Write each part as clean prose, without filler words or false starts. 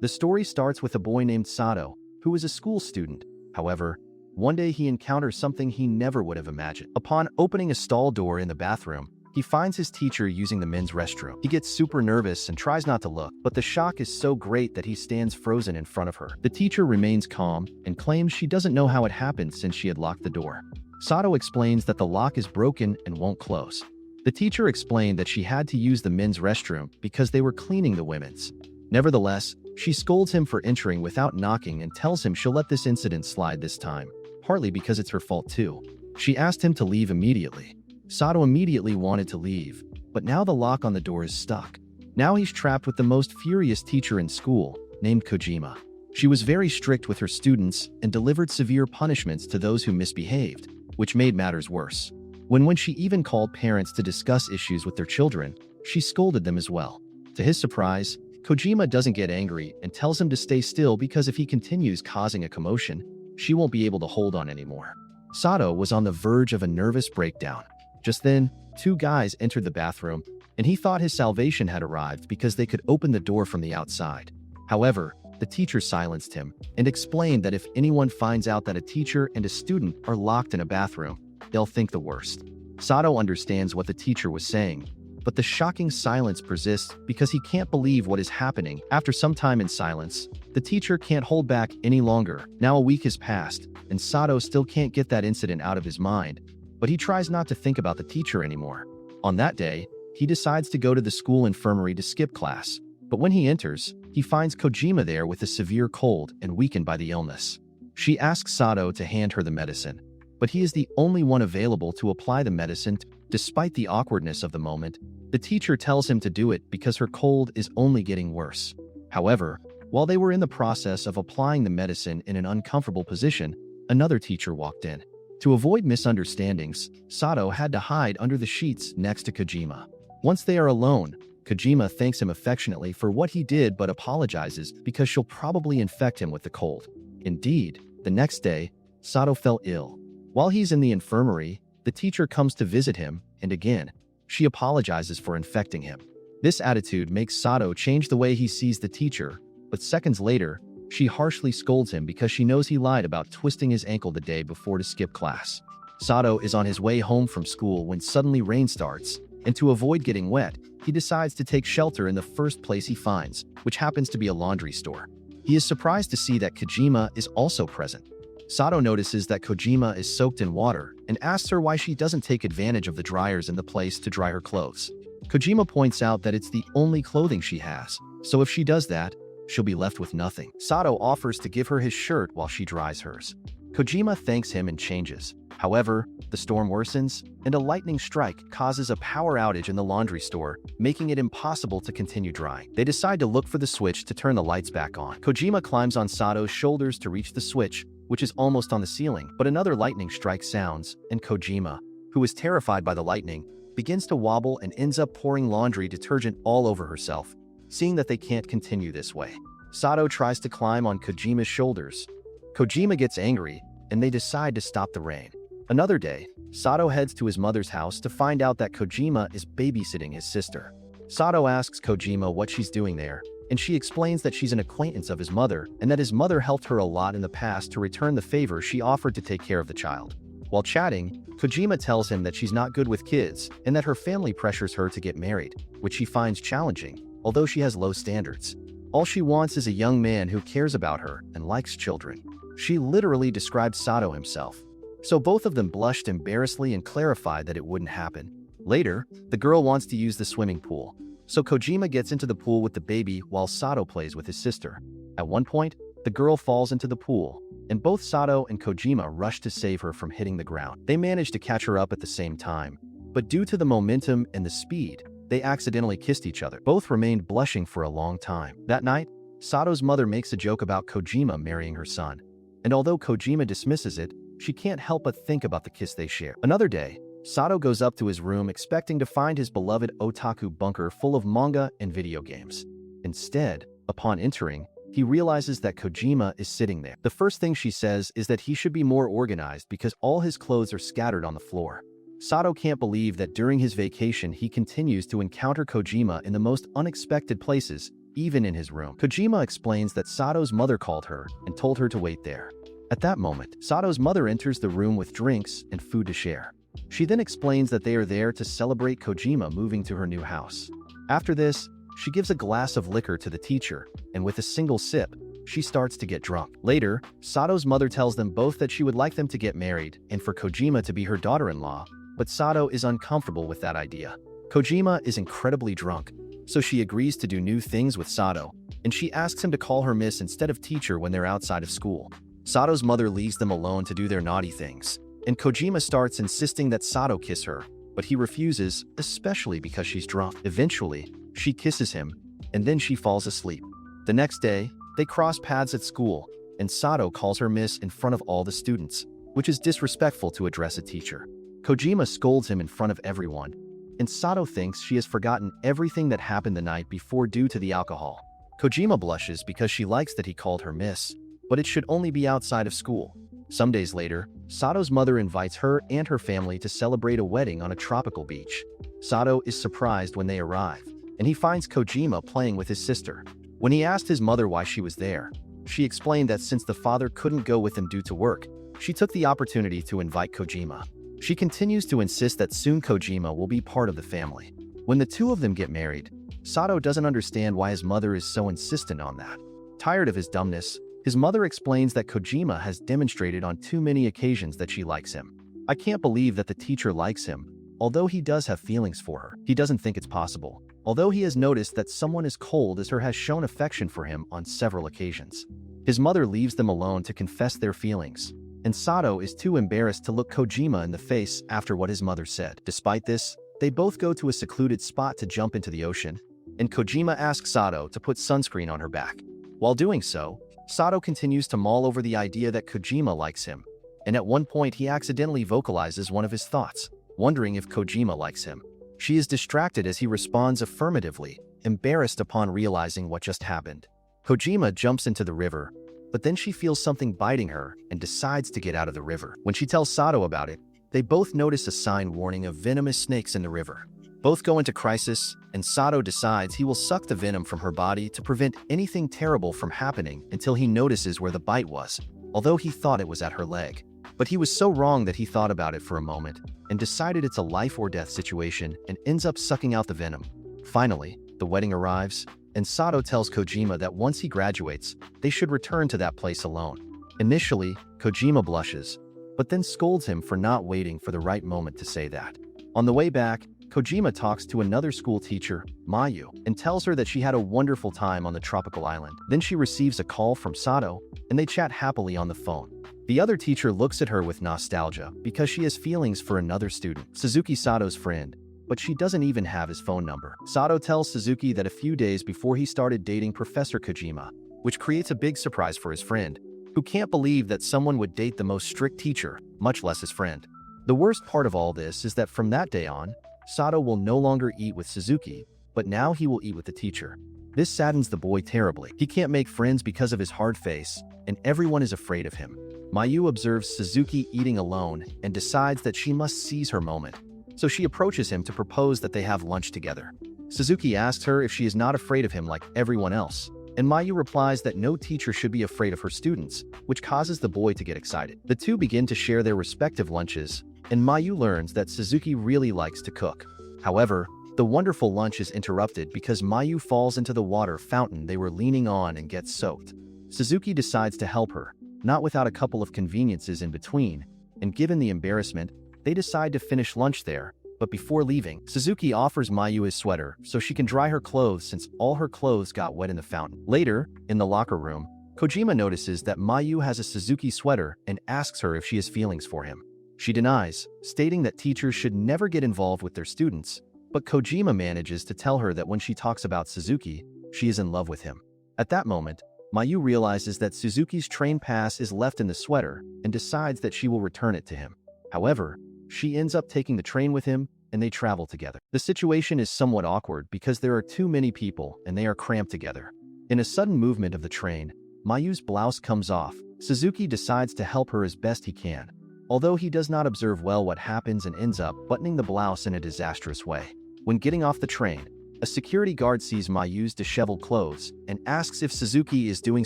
The story starts with a boy named Sato, who is a school student. However, one day he encounters something he never would have imagined. Upon opening a stall door in the bathroom, he finds his teacher using the men's restroom. He gets super nervous and tries not to look, but the shock is so great that he stands frozen in front of her. The teacher remains calm and claims she doesn't know how it happened since she had locked the door. Sato explains that the lock is broken and won't close. The teacher explained that she had to use the men's restroom because they were cleaning the women's. Nevertheless, she scolds him for entering without knocking and tells him she'll let this incident slide this time, partly because it's her fault too. She asked him to leave immediately. Sato immediately wanted to leave, but now the lock on the door is stuck. Now he's trapped with the most furious teacher in school, named Kojima. She was very strict with her students and delivered severe punishments to those who misbehaved, which made matters worse. When she even called parents to discuss issues with their children, she scolded them as well. To his surprise, Kojima doesn't get angry and tells him to stay still because if he continues causing a commotion, she won't be able to hold on anymore. Sato was on the verge of a nervous breakdown. Just then, two guys entered the bathroom, and he thought his salvation had arrived because they could open the door from the outside. However, the teacher silenced him and explained that if anyone finds out that a teacher and a student are locked in a bathroom, they'll think the worst. Sato understands what the teacher was saying, but the shocking silence persists because he can't believe what is happening. After some time in silence, the teacher can't hold back any longer. Now a week has passed, and Sato still can't get that incident out of his mind, but he tries not to think about the teacher anymore. On that day, he decides to go to the school infirmary to skip class, but when he enters, he finds Kojima there with a severe cold and weakened by the illness. She asks Sato to hand her the medicine, but he is the only one available to apply the medicine. Despite the awkwardness of the moment, the teacher tells him to do it because her cold is only getting worse. However, while they were in the process of applying the medicine in an uncomfortable position, another teacher walked in. To avoid misunderstandings, Sato had to hide under the sheets next to Kojima. Once they are alone, Kojima thanks him affectionately for what he did but apologizes because she'll probably infect him with the cold. Indeed, the next day, Sato fell ill. While he's in the infirmary, the teacher comes to visit him, and again, she apologizes for infecting him. This attitude makes Sato change the way he sees the teacher, but seconds later, she harshly scolds him because she knows he lied about twisting his ankle the day before to skip class. Sato is on his way home from school when suddenly rain starts, and to avoid getting wet, he decides to take shelter in the first place he finds, which happens to be a laundry store. He is surprised to see that Kojima is also present. Sato notices that Kojima is soaked in water and asks her why she doesn't take advantage of the dryers in the place to dry her clothes. Kojima points out that it's the only clothing she has, so if she does that, she'll be left with nothing. Sato offers to give her his shirt while she dries hers. Kojima thanks him and changes. However, the storm worsens, and a lightning strike causes a power outage in the laundry store, making it impossible to continue drying. They decide to look for the switch to turn the lights back on. Kojima climbs on Sato's shoulders to reach the switch, which is almost on the ceiling, but another lightning strike sounds, and Kojima, who is terrified by the lightning, begins to wobble and ends up pouring laundry detergent all over herself. Seeing that they can't continue this way, Sato tries to climb on Kojima's shoulders. Kojima gets angry, and they decide to stop the rain. Another day, Sato heads to his mother's house to find out that Kojima is babysitting his sister. Sato asks Kojima what she's doing there, and she explains that she's an acquaintance of his mother and that his mother helped her a lot in the past to return the favor she offered to take care of the child. While chatting, Kojima tells him that she's not good with kids and that her family pressures her to get married, which she finds challenging, although she has low standards. All she wants is a young man who cares about her and likes children. She literally described Sato himself. So both of them blushed embarrassedly and clarified that it wouldn't happen. Later, the girl wants to use the swimming pool, so Kojima gets into the pool with the baby while Sato plays with his sister. At one point, the girl falls into the pool, and both Sato and Kojima rush to save her from hitting the ground. They manage to catch her up at the same time, but due to the momentum and the speed, they accidentally kissed each other. Both remained blushing for a long time. That night, Sato's mother makes a joke about Kojima marrying her son, and although Kojima dismisses it, she can't help but think about the kiss they share. Another day, Sato goes up to his room expecting to find his beloved otaku bunker full of manga and video games. Instead, upon entering, he realizes that Kojima is sitting there. The first thing she says is that he should be more organized because all his clothes are scattered on the floor. Sato can't believe that during his vacation he continues to encounter Kojima in the most unexpected places, even in his room. Kojima explains that Sato's mother called her and told her to wait there. At that moment, Sato's mother enters the room with drinks and food to share. She then explains that they are there to celebrate Kojima moving to her new house. After this, she gives a glass of liquor to the teacher, and with a single sip, she starts to get drunk. Later, Sato's mother tells them both that she would like them to get married and for Kojima to be her daughter-in-law, but Sato is uncomfortable with that idea. Kojima is incredibly drunk, so she agrees to do new things with Sato, and she asks him to call her miss instead of teacher when they're outside of school. Sato's mother leaves them alone to do their naughty things, and Kojima starts insisting that Sato kiss her, but he refuses, especially because she's drunk. Eventually, she kisses him, and then she falls asleep. The next day, they cross paths at school, and Sato calls her miss in front of all the students, which is disrespectful to address a teacher. Kojima scolds him in front of everyone, and Sato thinks she has forgotten everything that happened the night before due to the alcohol. Kojima blushes because she likes that he called her miss, but it should only be outside of school. Some days later, Sato's mother invites her and her family to celebrate a wedding on a tropical beach. Sato is surprised when they arrive, and he finds Kojima playing with his sister. When he asked his mother why she was there, she explained that since the father couldn't go with him due to work, she took the opportunity to invite Kojima. She continues to insist that soon Kojima will be part of the family. When the two of them get married, Sato doesn't understand why his mother is so insistent on that. Tired of his dumbness, his mother explains that Kojima has demonstrated on too many occasions that she likes him. I can't believe that the teacher likes him, although he does have feelings for her. He doesn't think it's possible, although he has noticed that someone as cold as her has shown affection for him on several occasions. His mother leaves them alone to confess their feelings, and Sato is too embarrassed to look Kojima in the face after what his mother said. Despite this, they both go to a secluded spot to jump into the ocean, and Kojima asks Sato to put sunscreen on her back. While doing so, Sato continues to mull over the idea that Kojima likes him, and at one point he accidentally vocalizes one of his thoughts, wondering if Kojima likes him. She is distracted as he responds affirmatively, embarrassed upon realizing what just happened. Kojima jumps into the river, but then she feels something biting her and decides to get out of the river. When she tells Sato about it, they both notice a sign warning of venomous snakes in the river. Both go into crisis, and Sato decides he will suck the venom from her body to prevent anything terrible from happening until he notices where the bite was, although he thought it was at her leg. But he was so wrong that he thought about it for a moment and decided it's a life or death situation and ends up sucking out the venom. Finally, the wedding arrives, and Sato tells Kojima that once he graduates, they should return to that place alone. Initially, Kojima blushes, but then scolds him for not waiting for the right moment to say that. On the way back, Kojima talks to another school teacher, Mayu, and tells her that she had a wonderful time on the tropical island. Then she receives a call from Sato, and they chat happily on the phone. The other teacher looks at her with nostalgia because she has feelings for another student, Suzuki Sato's friend, but she doesn't even have his phone number. Sato tells Suzuki that a few days before he started dating Professor Kojima, which creates a big surprise for his friend, who can't believe that someone would date the most strict teacher, much less his friend. The worst part of all this is that from that day on, Sato will no longer eat with Suzuki, but now he will eat with the teacher. This saddens the boy terribly. He can't make friends because of his hard face, and everyone is afraid of him. Mayu observes Suzuki eating alone and decides that she must seize her moment, so she approaches him to propose that they have lunch together. Suzuki asks her if she is not afraid of him like everyone else, and Mayu replies that no teacher should be afraid of her students, which causes the boy to get excited. The two begin to share their respective lunches, and Mayu learns that Suzuki really likes to cook. However, the wonderful lunch is interrupted because Mayu falls into the water fountain they were leaning on and gets soaked. Suzuki decides to help her, not without a couple of conveniences in between, and given the embarrassment, they decide to finish lunch there, but before leaving, Suzuki offers Mayu his sweater so she can dry her clothes since all her clothes got wet in the fountain. Later, in the locker room, Kojima notices that Mayu has a Suzuki sweater and asks her if she has feelings for him. She denies, stating that teachers should never get involved with their students, but Kojima manages to tell her that when she talks about Suzuki, she is in love with him. At that moment, Mayu realizes that Suzuki's train pass is left in the sweater and decides that she will return it to him. However, she ends up taking the train with him and they travel together. The situation is somewhat awkward because there are too many people and they are cramped together. In a sudden movement of the train, Mayu's blouse comes off. Suzuki decides to help her as best he can, although he does not observe well what happens and ends up buttoning the blouse in a disastrous way. When getting off the train, A security guard sees Mayu's disheveled clothes and asks if Suzuki is doing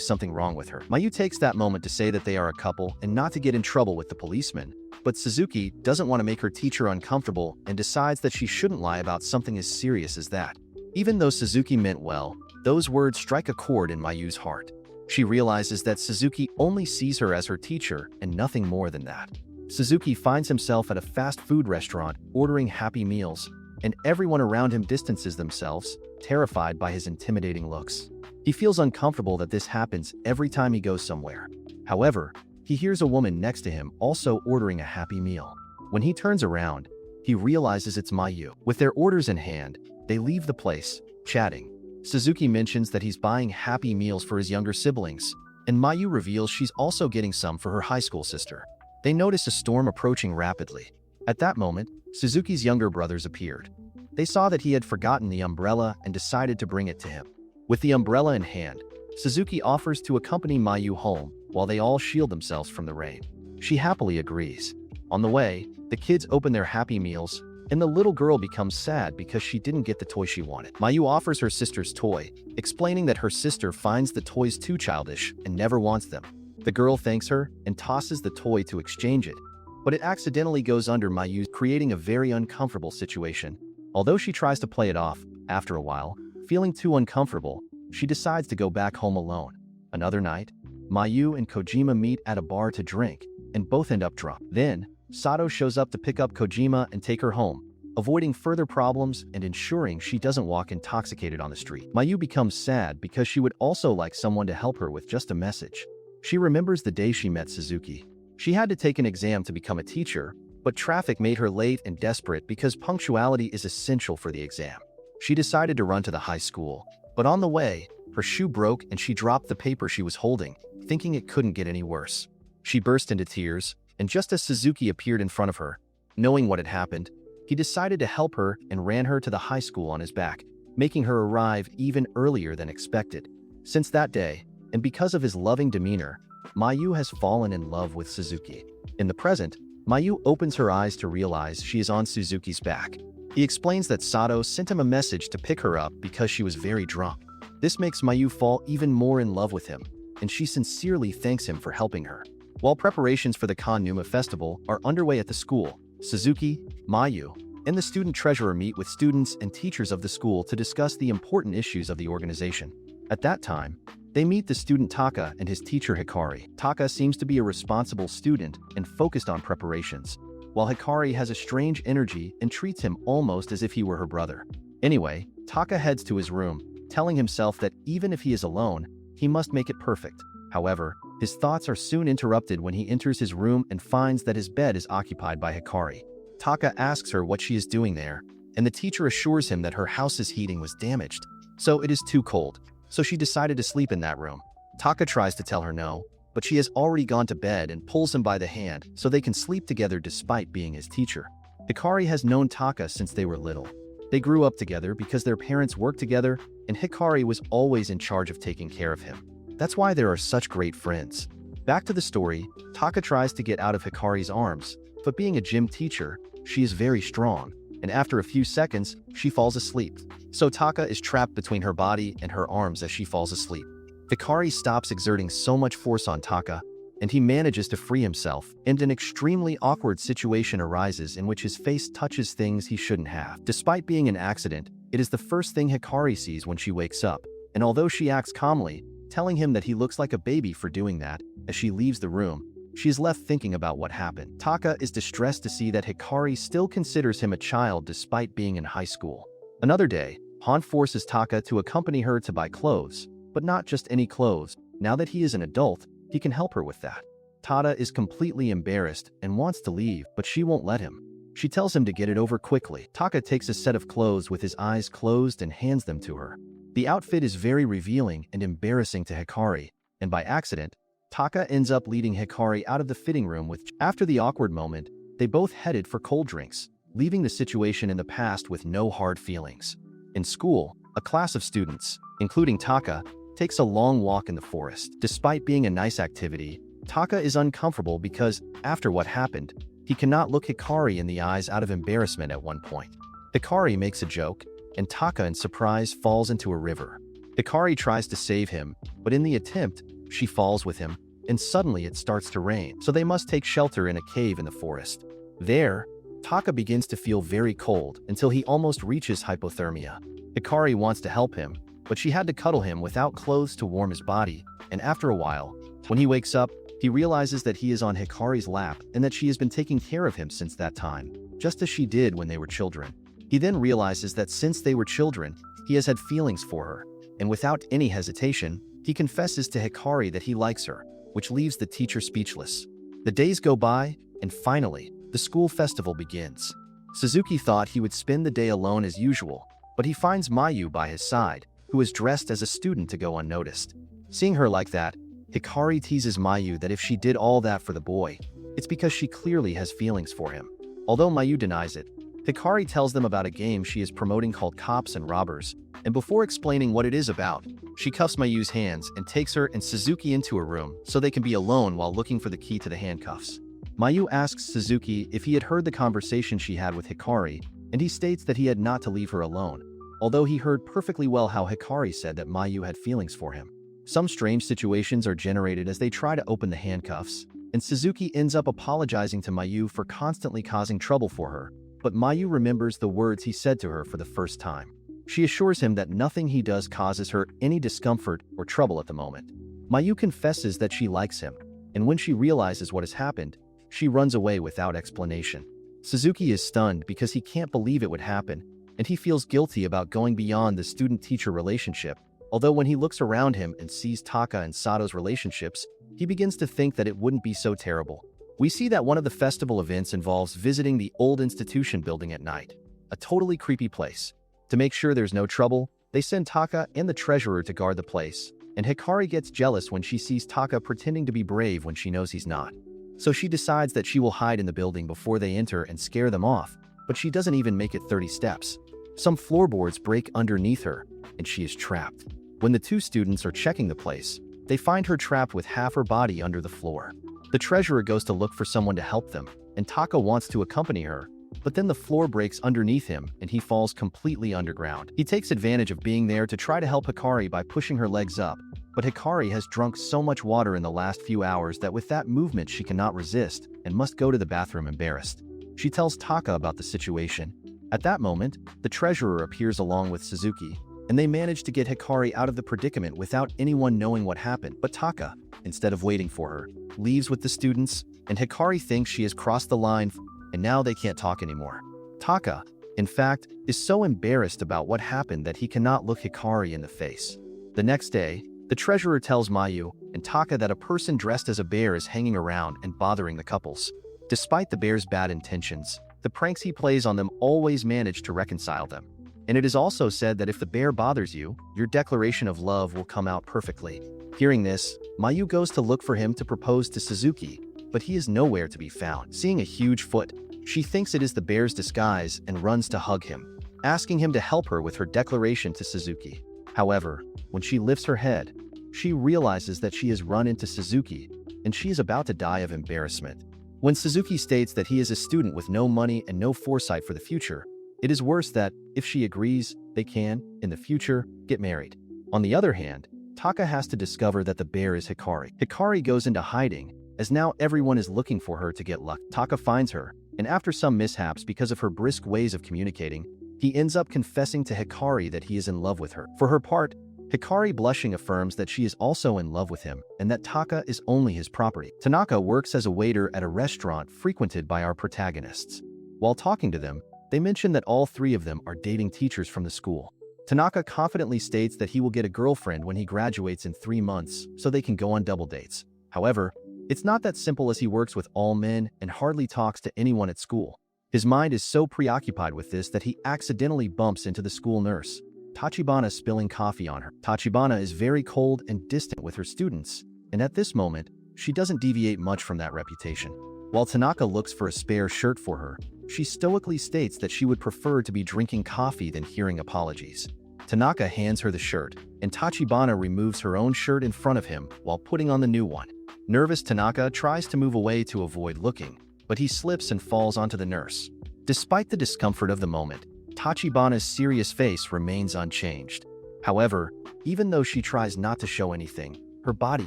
something wrong with her. Mayu takes that moment to say that they are a couple and not to get in trouble with the policeman, but Suzuki doesn't want to make her teacher uncomfortable and decides that she shouldn't lie about something as serious as that. Even though Suzuki meant well, those words strike a chord in Mayu's heart. She realizes that Suzuki only sees her as her teacher and nothing more than that. Suzuki finds himself at a fast food restaurant ordering Happy Meals, and everyone around him distances themselves, terrified by his intimidating looks. He feels uncomfortable that this happens every time he goes somewhere. However, he hears a woman next to him also ordering a Happy Meal. When he turns around, he realizes it's Mayu. With their orders in hand, they leave the place, chatting. Suzuki mentions that he's buying Happy Meals for his younger siblings, and Mayu reveals she's also getting some for her high school sister. They notice a storm approaching rapidly. At that moment, Suzuki's younger brothers appeared. They saw that he had forgotten the umbrella and decided to bring it to him. With the umbrella in hand, Suzuki offers to accompany Mayu home while they all shield themselves from the rain. She happily agrees. On the way, the kids open their Happy Meals, and the little girl becomes sad because she didn't get the toy she wanted. Mayu offers her sister's toy, explaining that her sister finds the toys too childish and never wants them. The girl thanks her and tosses the toy to exchange it, but it accidentally goes under Mayu, creating a very uncomfortable situation. Although she tries to play it off, after a while, feeling too uncomfortable, she decides to go back home alone. Another night, Mayu and Kojima meet at a bar to drink, and both end up drunk. Then, Sato shows up to pick up Kojima and take her home, avoiding further problems and ensuring she doesn't walk intoxicated on the street. Mayu becomes sad because she would also like someone to help her with just a message. She remembers the day she met Suzuki. She had to take an exam to become a teacher, but traffic made her late and desperate because punctuality is essential for the exam. She decided to run to the high school, but on the way, her shoe broke and she dropped the paper she was holding, thinking it couldn't get any worse. She burst into tears, and just as Suzuki appeared in front of her, knowing what had happened, he decided to help her and ran her to the high school on his back, making her arrive even earlier than expected. Since that day, and because of his loving demeanor, Mayu has fallen in love with Suzuki. In the present, Mayu opens her eyes to realize she is on Suzuki's back. He explains that Sato sent him a message to pick her up because she was very drunk. This makes Mayu fall even more in love with him, and she sincerely thanks him for helping her. While preparations for the Kanuma festival are underway at the school, Suzuki, Mayu, and the student treasurer meet with students and teachers of the school to discuss the important issues of the organization. At that time, they meet the student Taka and his teacher Hikari. Taka seems to be a responsible student and focused on preparations, while Hikari has a strange energy and treats him almost as if he were her brother. Anyway, Taka heads to his room, telling himself that even if he is alone, he must make it perfect. However, his thoughts are soon interrupted when he enters his room and finds that his bed is occupied by Hikari. Taka asks her what she is doing there, and the teacher assures him that her house's heating was damaged, so it is too cold. So she decided to sleep in that room. Taka tries to tell her no, but she has already gone to bed and pulls him by the hand so they can sleep together despite being his teacher. Hikari has known Taka since they were little. They grew up together because their parents worked together, and Hikari was always in charge of taking care of him. That's why they are such great friends. Back to the story, Taka tries to get out of Hikari's arms, but being a gym teacher, she is very strong, and after a few seconds, she falls asleep. So Taka is trapped between her body and her arms as she falls asleep. Hikari stops exerting so much force on Taka, and he manages to free himself, and an extremely awkward situation arises in which his face touches things he shouldn't have. Despite being an accident, it is the first thing Hikari sees when she wakes up, and although she acts calmly, telling him that he looks like a baby for doing that, as she leaves the room, she is left thinking about what happened. Taka is distressed to see that Hikari still considers him a child despite being in high school. Another day, Han forces Taka to accompany her to buy clothes, but not just any clothes. Now that he is an adult, he can help her with that. Tada is completely embarrassed and wants to leave, but she won't let him. She tells him to get it over quickly. Taka takes a set of clothes with his eyes closed and hands them to her. The outfit is very revealing and embarrassing to Hikari, and by accident, Taka ends up leading Hikari out of the fitting room with. After the awkward moment, they both headed for cold drinks, leaving the situation in the past with no hard feelings. In school, a class of students, including Taka, takes a long walk in the forest. Despite being a nice activity, Taka is uncomfortable because, after what happened, he cannot look Hikari in the eyes out of embarrassment at one point. Hikari makes a joke, and Taka in surprise falls into a river. Hikari tries to save him, but in the attempt, she falls with him, and suddenly it starts to rain, so they must take shelter in a cave in the forest. There, Taka begins to feel very cold until he almost reaches hypothermia. Hikari wants to help him, but she had to cuddle him without clothes to warm his body, and after a while, when he wakes up, he realizes that he is on Hikari's lap and that she has been taking care of him since that time, just as she did when they were children. He then realizes that since they were children, he has had feelings for her, and without any hesitation, he confesses to Hikari that he likes her, which leaves the teacher speechless. The days go by, and finally, the school festival begins. Suzuki thought he would spend the day alone as usual, but he finds Mayu by his side, who is dressed as a student to go unnoticed. Seeing her like that, Hikari teases Mayu that if she did all that for the boy, it's because she clearly has feelings for him. Although Mayu denies it, Hikari tells them about a game she is promoting called Cops and Robbers, and before explaining what it is about, she cuffs Mayu's hands and takes her and Suzuki into a room so they can be alone while looking for the key to the handcuffs. Mayu asks Suzuki if he had heard the conversation she had with Hikari, and he states that he had not to leave her alone, although he heard perfectly well how Hikari said that Mayu had feelings for him. Some strange situations are generated as they try to open the handcuffs, and Suzuki ends up apologizing to Mayu for constantly causing trouble for her, but Mayu remembers the words he said to her for the first time. She assures him that nothing he does causes her any discomfort or trouble at the moment. Mayu confesses that she likes him, and when she realizes what has happened, she runs away without explanation. Suzuki is stunned because he can't believe it would happen, and he feels guilty about going beyond the student-teacher relationship. Although when he looks around him and sees Taka and Sato's relationships, he begins to think that it wouldn't be so terrible. We see that one of the festival events involves visiting the old institution building at night, a totally creepy place. To make sure there's no trouble, they send Taka and the treasurer to guard the place, and Hikari gets jealous when she sees Taka pretending to be brave when she knows he's not. So she decides that she will hide in the building before they enter and scare them off, but she doesn't even make it 30 steps. Some floorboards break underneath her, and she is trapped. When the two students are checking the place, they find her trapped with half her body under the floor. The treasurer goes to look for someone to help them, and Taka wants to accompany her, but then the floor breaks underneath him and he falls completely underground. He takes advantage of being there to try to help Hikari by pushing her legs up, but Hikari has drunk so much water in the last few hours that with that movement she cannot resist and must go to the bathroom embarrassed. She tells Taka about the situation. At that moment, the treasurer appears along with Suzuki, and they manage to get Hikari out of the predicament without anyone knowing what happened. But Taka, instead of waiting for her, leaves with the students, and Hikari thinks she has crossed the line, and now they can't talk anymore. Taka, in fact, is so embarrassed about what happened that he cannot look Hikari in the face. The next day, the treasurer tells Mayu and Taka that a person dressed as a bear is hanging around and bothering the couples. Despite the bear's bad intentions, the pranks he plays on them always manage to reconcile them. And it is also said that if the bear bothers you, your declaration of love will come out perfectly. Hearing this, Mayu goes to look for him to propose to Suzuki, but he is nowhere to be found. Seeing a huge foot, she thinks it is the bear's disguise and runs to hug him, asking him to help her with her declaration to Suzuki. However, when she lifts her head, she realizes that she has run into Suzuki, and she is about to die of embarrassment. When Suzuki states that he is a student with no money and no foresight for the future, it is worse that, if she agrees, they can, in the future, get married. On the other hand, Taka has to discover that the bear is Hikari. Hikari goes into hiding, as now everyone is looking for her to get luck. Taka finds her, and after some mishaps because of her brisk ways of communicating, he ends up confessing to Hikari that he is in love with her. For her part, Hikari blushing affirms that she is also in love with him and that Taka is only his property. Tanaka works as a waiter at a restaurant frequented by our protagonists. While talking to them, they mention that all three of them are dating teachers from the school. Tanaka confidently states that he will get a girlfriend when he graduates in 3 months so they can go on double dates. However, it's not that simple as he works with all men and hardly talks to anyone at school. His mind is so preoccupied with this that he accidentally bumps into the school nurse, Tachibana, spilling coffee on her. Tachibana is very cold and distant with her students, and at this moment, she doesn't deviate much from that reputation. While Tanaka looks for a spare shirt for her, she stoically states that she would prefer to be drinking coffee than hearing apologies. Tanaka hands her the shirt, and Tachibana removes her own shirt in front of him while putting on the new one. Nervous Tanaka tries to move away to avoid looking, but he slips and falls onto the nurse. Despite the discomfort of the moment, Tachibana's serious face remains unchanged. However, even though she tries not to show anything, her body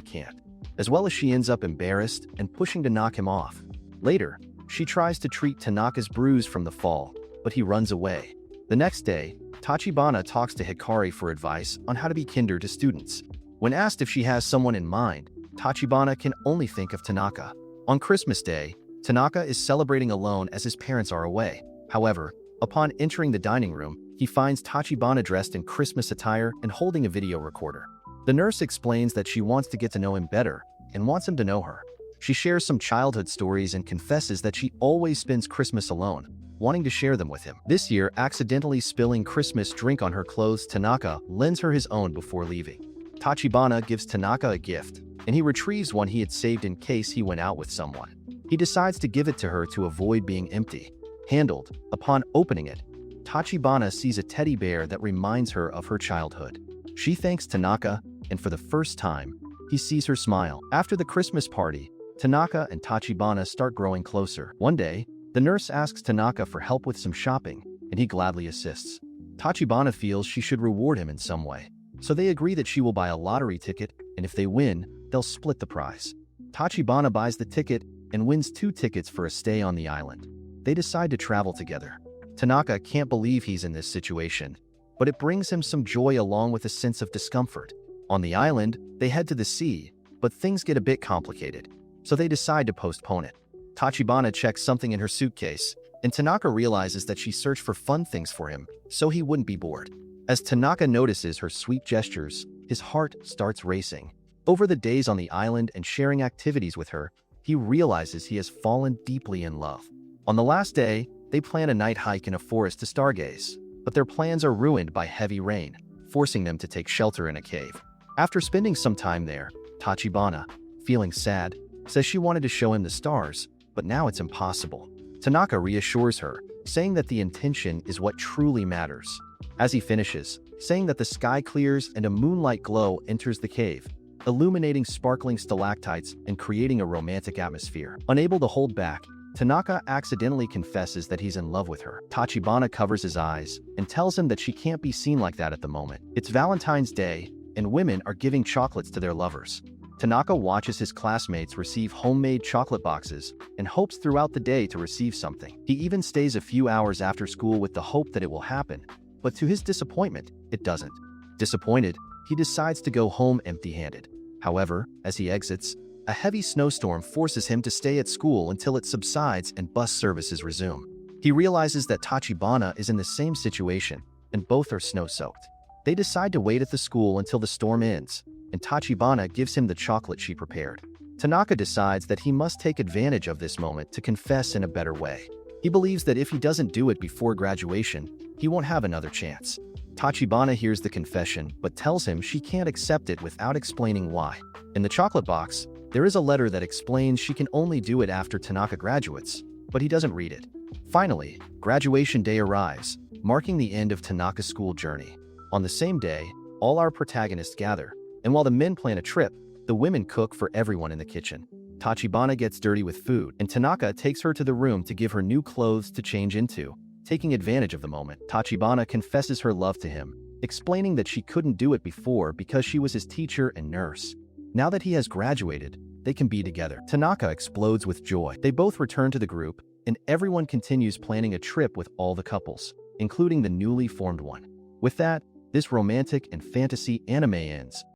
can't. As well as she ends up embarrassed and pushing to knock him off. Later, she tries to treat Tanaka's bruise from the fall, but he runs away. The next day, Tachibana talks to Hikari for advice on how to be kinder to students. When asked if she has someone in mind, Tachibana can only think of Tanaka. On Christmas Day, Tanaka is celebrating alone as his parents are away. However, upon entering the dining room, he finds Tachibana dressed in Christmas attire and holding a video recorder. The nurse explains that she wants to get to know him better and wants him to know her. She shares some childhood stories and confesses that she always spends Christmas alone, wanting to share them with him. This year, accidentally spilling Christmas drink on her clothes, Tanaka lends her his own before leaving. Tachibana gives Tanaka a gift, and he retrieves one he had saved in case he went out with someone. He decides to give it to her to avoid being empty-handed. Upon opening it, Tachibana sees a teddy bear that reminds her of her childhood. She thanks Tanaka, and for the first time, he sees her smile. After the Christmas party, Tanaka and Tachibana start growing closer. One day, the nurse asks Tanaka for help with some shopping, and he gladly assists. Tachibana feels she should reward him in some way, so they agree that she will buy a lottery ticket, and if they win, they'll split the prize. Tachibana buys the ticket and wins 2 tickets for a stay on the island. They decide to travel together. Tanaka can't believe he's in this situation, but it brings him some joy along with a sense of discomfort. On the island, they head to the sea, but things get a bit complicated, so they decide to postpone it. Tachibana checks something in her suitcase, and Tanaka realizes that she searched for fun things for him, so he wouldn't be bored. As Tanaka notices her sweet gestures, his heart starts racing. Over the days on the island and sharing activities with her, he realizes he has fallen deeply in love. On the last day, they plan a night hike in a forest to stargaze, but their plans are ruined by heavy rain, forcing them to take shelter in a cave. After spending some time there, Tachibana, feeling sad, says she wanted to show him the stars, but now it's impossible. Tanaka reassures her, saying that the intention is what truly matters. As he finishes, saying that the sky clears and a moonlight glow enters the cave, illuminating sparkling stalactites and creating a romantic atmosphere. Unable to hold back, Tanaka accidentally confesses that he's in love with her. Tachibana covers his eyes and tells him that she can't be seen like that at the moment. It's Valentine's Day, and women are giving chocolates to their lovers. Tanaka watches his classmates receive homemade chocolate boxes and hopes throughout the day to receive something. He even stays a few hours after school with the hope that it will happen, but to his disappointment, it doesn't. Disappointed, he decides to go home empty-handed. However, as he exits, a heavy snowstorm forces him to stay at school until it subsides and bus services resume. He realizes that Tachibana is in the same situation, and both are snow-soaked. They decide to wait at the school until the storm ends, and Tachibana gives him the chocolate she prepared. Tanaka decides that he must take advantage of this moment to confess in a better way. He believes that if he doesn't do it before graduation, he won't have another chance. Tachibana hears the confession, but tells him she can't accept it without explaining why. In the chocolate box, there is a letter that explains she can only do it after Tanaka graduates, but he doesn't read it. Finally, graduation day arrives, marking the end of Tanaka's school journey. On the same day, all our protagonists gather, and while the men plan a trip, the women cook for everyone in the kitchen. Tachibana gets dirty with food, and Tanaka takes her to the room to give her new clothes to change into. Taking advantage of the moment, Tachibana confesses her love to him, explaining that she couldn't do it before because she was his teacher and nurse. Now that he has graduated, they can be together. Tanaka explodes with joy. They both return to the group, and everyone continues planning a trip with all the couples, including the newly formed one. With that, this romantic and fantasy anime ends.